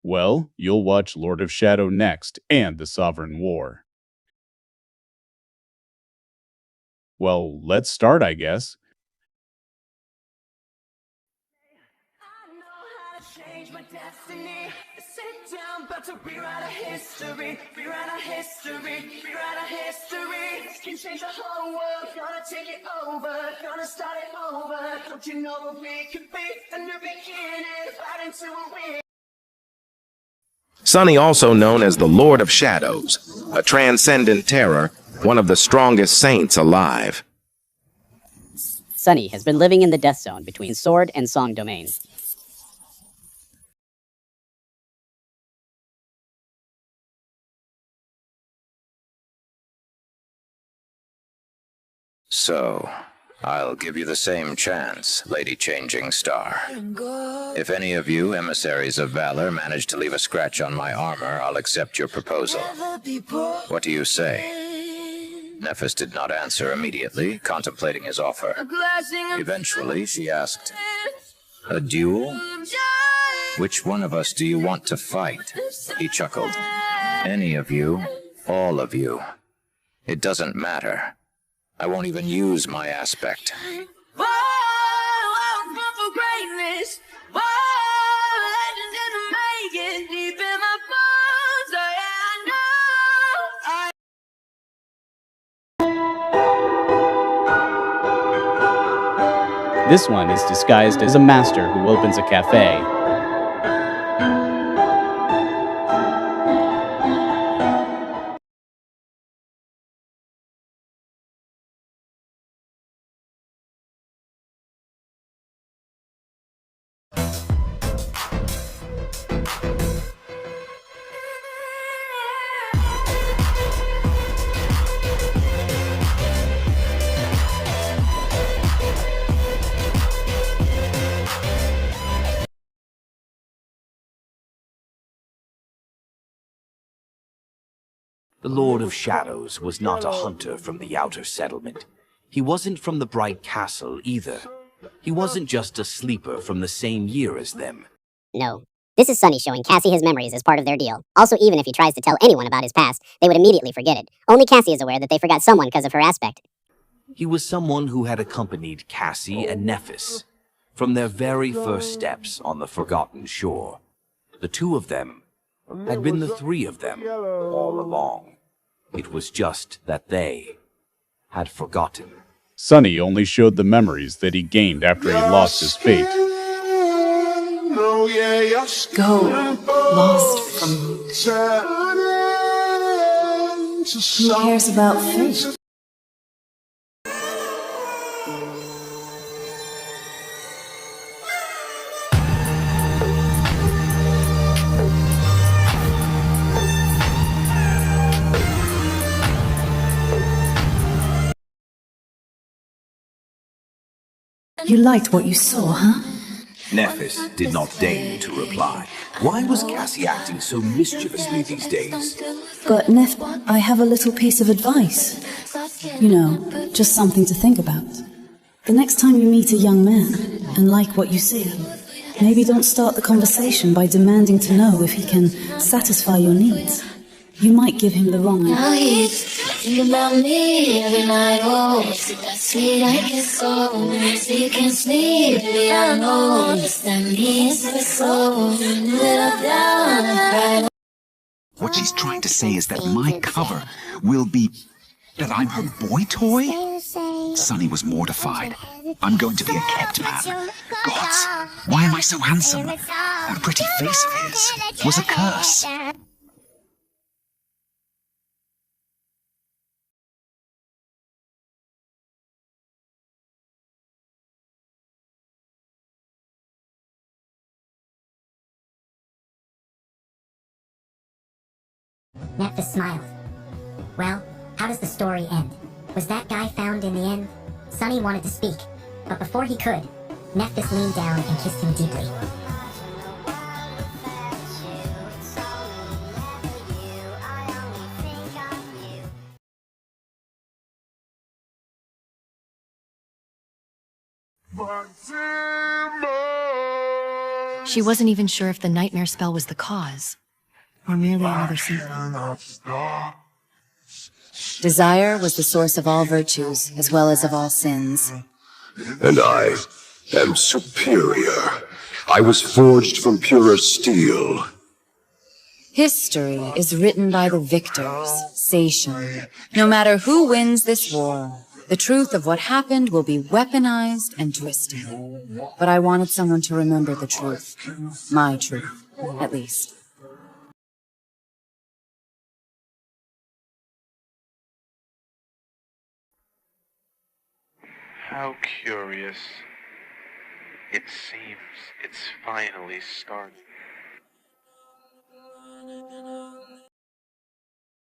Well, you'll watch Lord of Shadow next and The Sovereign War. Well, let's start, I guess. I know how to change my destiny. Sit down, about to rewrite our history. Rewrite our history. Rewrite our history. Can change the whole world. Gonna take it over. Gonna start it over. Don't you know what we could be? A new beginning. Fighting to win. Sunny, also known as the Lord of Shadows, a transcendent terror, one of the strongest saints alive. Sunny has been living in the death zone between Sword and Song domains. So, I'll give you the same chance, Lady Changing Star. If any of you, emissaries of valor, manage to leave a scratch on my armor, I'll accept your proposal. What do you say? Nephis did not answer immediately, contemplating his offer. Eventually, she asked, "A duel? Which one of us do you want to fight?" He chuckled. "Any of you, all of you. It doesn't matter. I won't even use my aspect." This one is disguised as a master who opens a cafe. The Lord of Shadows was not a hunter from the outer settlement. He wasn't from the Bright Castle either. He wasn't just a sleeper from the same year as them. No. This is Sunny showing Cassie his memories as part of their deal. Also, even if he tries to tell anyone about his past, they would immediately forget it. Only Cassie is aware that they forgot someone because of her aspect. He was someone who had accompanied Cassie and Nephis from their very first steps on the Forgotten Shore. The two of them had been the three of them all along. It was just that they had forgotten. Sunny only showed the memories that he gained after he lost his fate. Go, lost from me. Who cares about fate? You liked what you saw, huh? Nephis did not deign to reply. Why was Cassie acting so mischievously these days? But, Neph, I have a little piece of advice. You know, just something to think about. The next time you meet a young man and like what you see, maybe don't start the conversation by demanding to know if he can satisfy your needs. You might give him the wrong idea. Think about me every night, oh, is that sweet I can go, you can sleep, baby, I know, just that means my soul, little down and cry. What she's trying to say is that my cover will be that I'm her boy toy? Sunny was mortified. I'm going to be a kept man. Gods, why am I so handsome? That pretty face of his was a curse. Nephis smiled. Well, how does the story end? Was that guy found in the end? Sunny wanted to speak, but before he could, Nephis leaned down and kissed him deeply. She wasn't even sure if the nightmare spell was the cause, or merely another symptom. Desire was the source of all virtues, as well as of all sins. And I am superior. I was forged from purer steel. History is written by the victors, Sation. No matter who wins this war, the truth of what happened will be weaponized and twisted. But I wanted someone to remember the truth. My truth, at least. How curious. It seems it's finally started.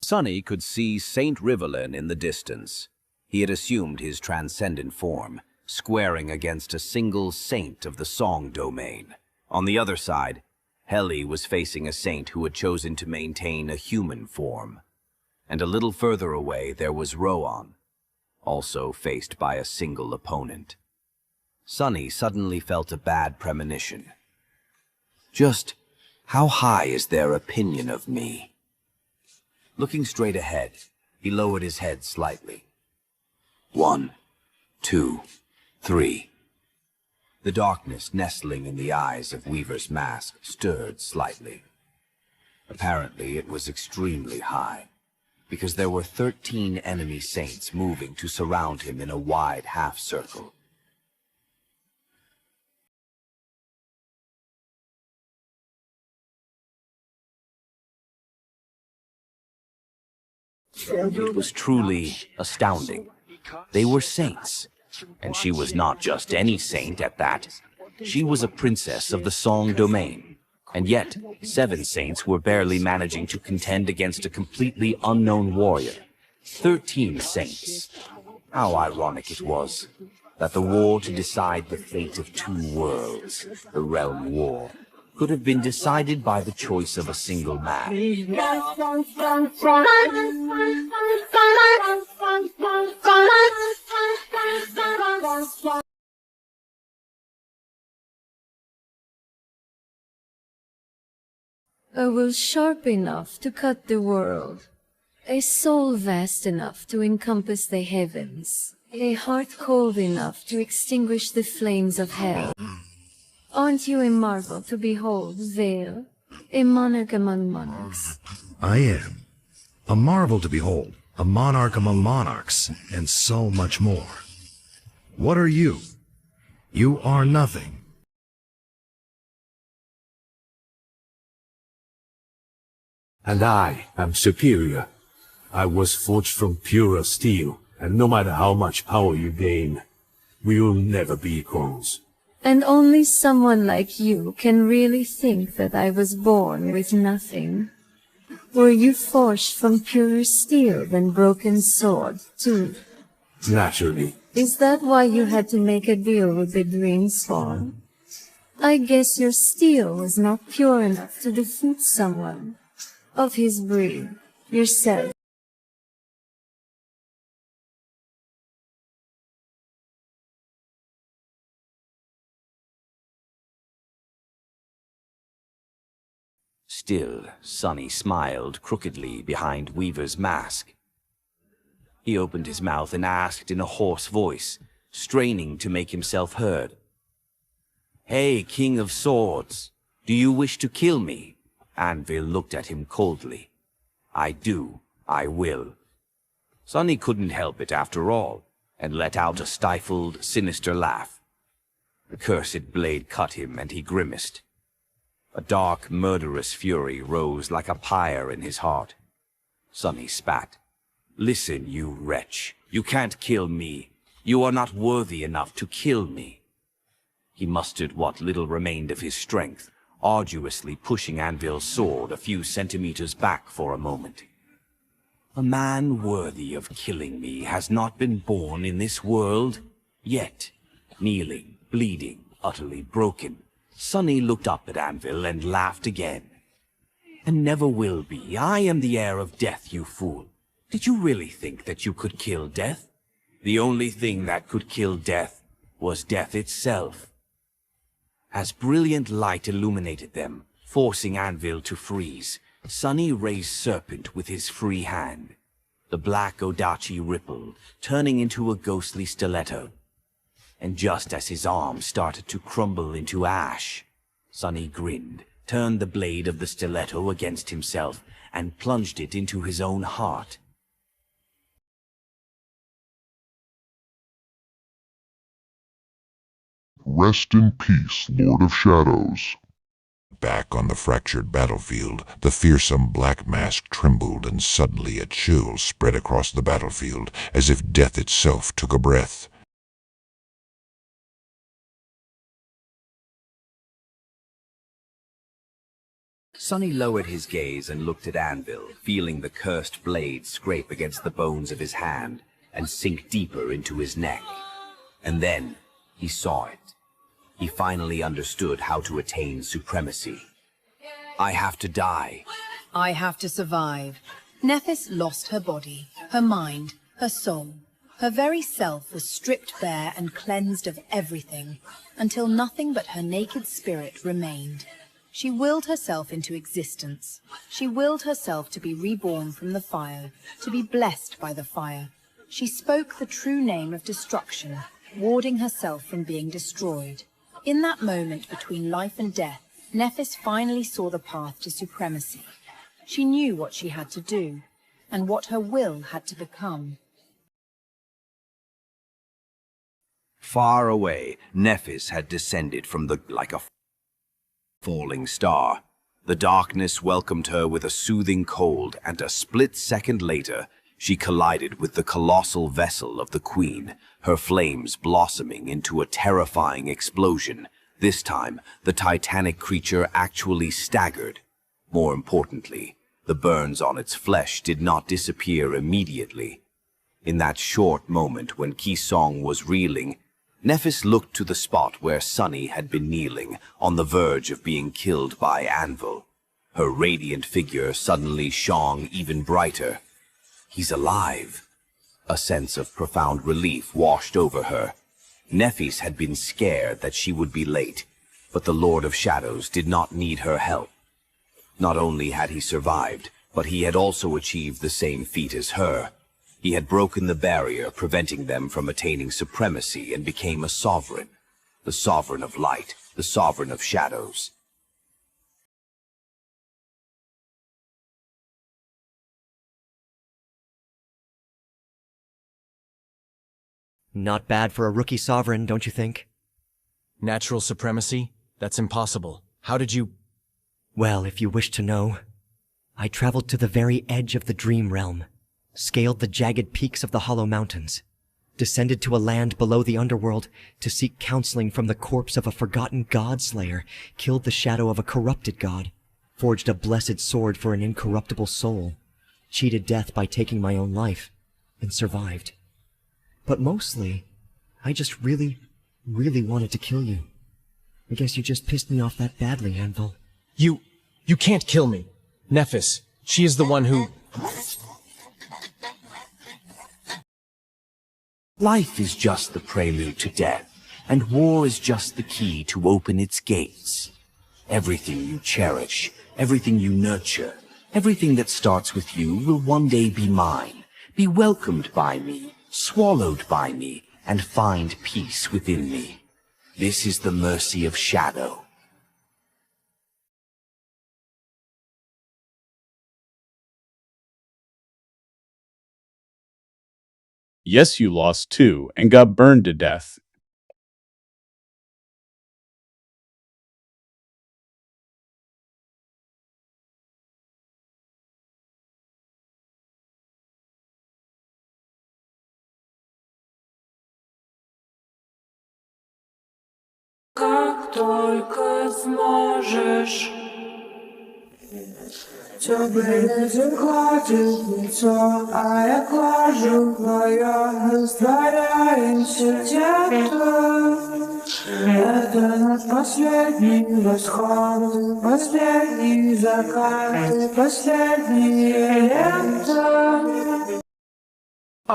Sunny could see Saint Riverlin in the distance. He had assumed his transcendent form, squaring against a single saint of the song domain. On the other side, Heli was facing a saint who had chosen to maintain a human form. And a little further away there was Rohan, also faced by a single opponent. Sunny suddenly felt a bad premonition. Just how high is their opinion of me? Looking straight ahead, he lowered his head slightly. 1, 2, 3. The darkness nestling in the eyes of Weaver's mask stirred slightly. Apparently it was extremely high, because there were 13 enemy saints moving to surround him in a wide half-circle. It was truly astounding. They were saints, and she was not just any saint at that. She was a princess of the Song domain, and yet 7 saints were barely managing to contend against a completely unknown warrior. 13 saints. How ironic it was that the war to decide the fate of 2 worlds, the Realm War, could have been decided by the choice of a single man. A will sharp enough to cut the world, a soul vast enough to encompass the heavens, a heart cold enough to extinguish the flames of hell. Aren't you a marvel to behold, Veil, a monarch among monarchs? I am. A marvel to behold, a monarch among monarchs, and so much more. What are you? You are nothing. And I am superior. I was forged from purer steel, and no matter how much power you gain, we will never be equals. And only someone like you can really think that I was born with nothing. Were you forged from purer steel than broken sword, too? Naturally. Is that why you had to make a deal with the Dream Spawn? I guess your steel was not pure enough to defeat someone of his breed, yourself. Still, Sunny smiled crookedly behind Weaver's mask. He opened his mouth and asked in a hoarse voice, straining to make himself heard. "Hey, King of Swords, do you wish to kill me?" Anvil looked at him coldly. "I do. I will." Sunny couldn't help it after all, and let out a stifled, sinister laugh. The cursed blade cut him, and he grimaced. A dark, murderous fury rose like a pyre in his heart. Sunny spat. "Listen, you wretch. You can't kill me. You are not worthy enough to kill me." He mustered what little remained of his strength, arduously pushing Anvil's sword a few centimeters back for a moment. "A man worthy of killing me has not been born in this world yet." Kneeling, bleeding, utterly broken, Sunny looked up at Anvil and laughed again. "And never will be. I am the heir of death, you fool. Did you really think that you could kill death? The only thing that could kill death was death itself." As brilliant light illuminated them, forcing Anvil to freeze, Sunny raised Serpent with his free hand. The black Odachi rippled, turning into a ghostly stiletto. And just as his arm started to crumble into ash, Sunny grinned, turned the blade of the stiletto against himself, and plunged it into his own heart. Rest in peace, Lord of Shadows. Back on the fractured battlefield, the fearsome black mask trembled, and suddenly a chill spread across the battlefield, as if death itself took a breath. Sunny lowered his gaze and looked at Anvil, feeling the cursed blade scrape against the bones of his hand and sink deeper into his neck. And then he saw it. He finally understood how to attain supremacy. I have to die. I have to survive. Nephis lost her body, her mind, her soul. Her very self was stripped bare and cleansed of everything, until nothing but her naked spirit remained. She willed herself into existence. She willed herself to be reborn from the fire, to be blessed by the fire. She spoke the true name of destruction, warding herself from being destroyed. In that moment between life and death, Nephis finally saw the path to supremacy. She knew what she had to do, and what her will had to become. Far away, Nephis had descended from like a falling star. The darkness welcomed her with a soothing cold, and a split second later, she collided with the colossal vessel of the Queen, her flames blossoming into a terrifying explosion. This time, the titanic creature actually staggered. More importantly, the burns on its flesh did not disappear immediately. In that short moment when Ki-song was reeling, Nephis looked to the spot where Sunny had been kneeling, on the verge of being killed by Anvil. Her radiant figure suddenly shone even brighter. He's alive. A sense of profound relief washed over her. Nephis had been scared that she would be late, but the Lord of Shadows did not need her help. Not only had he survived, but he had also achieved the same feat as her. He had broken the barrier preventing them from attaining supremacy and became a sovereign. The sovereign of light, the sovereign of shadows. Not bad for a rookie sovereign, don't you think? Natural supremacy? That's impossible. How did you... Well, if you wish to know, I traveled to the very edge of the dream realm, scaled the jagged peaks of the hollow mountains, descended to a land below the underworld to seek counseling from the corpse of a forgotten god-slayer, killed the shadow of a corrupted god, forged a blessed sword for an incorruptible soul, cheated death by taking my own life, and survived. But mostly, I just really wanted to kill you. I guess you just pissed me off that badly, Anvil. You can't kill me. Nephis, she is the one who... Life is just the prelude to death, and war is just the key to open its gates. Everything you cherish, everything you nurture, everything that starts with you will one day be mine, be welcomed by me, swallowed by me, and find peace within me. This is the mercy of Shadow. Yes, you lost too, and got burned to death. Как только сможешь, теплый ветер гладит лицо, а я глажу твое, растворяемся где-то. Это наш последний восход, последний закат, последнее лето.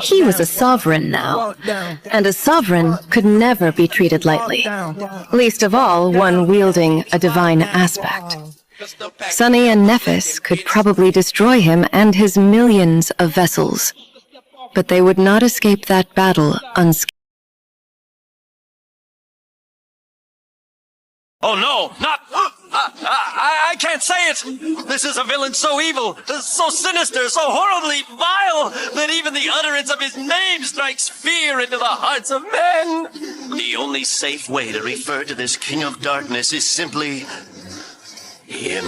He was a sovereign now, and a sovereign could never be treated lightly, least of all one wielding a divine aspect. Sunny and Nephis could probably destroy him and his millions of vessels, but they would not escape that battle unscathed. Oh no, not... I can't say it! This is a villain so evil, so sinister, so horribly vile, that even the utterance of his name strikes fear into the hearts of men! The only safe way to refer to this King of Darkness is simply... him.